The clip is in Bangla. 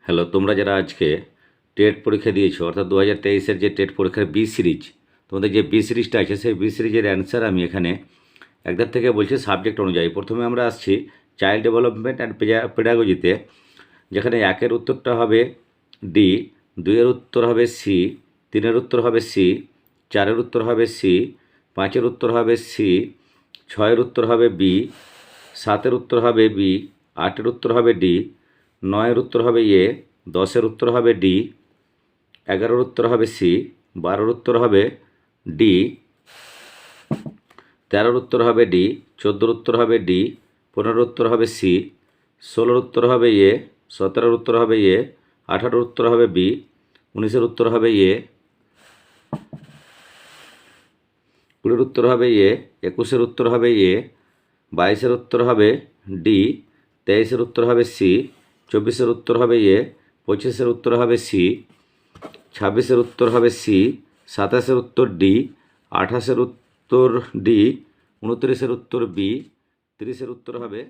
হ্যালো, তোমরা যারা আজকে টেট পরীক্ষা দিয়েছো অর্থাৎ 2023-এর যে টেট পরীক্ষার বি সিরিজ, তোমাদের যে বি সিরিজটা আছে সেই বি সিরিজের অ্যান্সার আমি এখানে একদার থেকে বলছি সাবজেক্ট অনুযায়ী। প্রথমে আমরা আসছি চাইল্ড ডেভেলপমেন্ট অ্যান্ড পেডাগজিতে, যেখানে 1-এর উত্তরটা হবে ডি, 2-এর উত্তর হবে সি, 3-এর উত্তর হবে সি, 4-এর উত্তর হবে সি, 5-এর উত্তর হবে সি, 6-এর উত্তর হবে বি, 7-এর উত্তর হবে বি, 8-এর উত্তর হবে ডি, 9-এর উত্তর হবে এ, 10-এর উত্তর হবে ডি, 11-এর উত্তর হবে সি, 12-এর উত্তর হবে ডি, 13-এর উত্তর হবে ডি, 14-এর উত্তর হবে ডি, 15-এর উত্তর হবে সি, 16-এর উত্তর হবে এ, 17-এর উত্তর হবে এ, 18-এর উত্তর হবে বি, 19-এর উত্তর হবে এ, 20-এর উত্তর হবে এ, 21-এর উত্তর হবে এ, 22-এর উত্তর হবে ডি, 23-এর উত্তর হবে সি, 24-এর উত্তর হবে এ, 25-এর উত্তর হবে সি, 26-এর উত্তর হবে সি, 27-এর উত্তর ডি, 28-এর উত্তর ডি, 29-এর উত্তর বি, 30-এর উত্তর হবে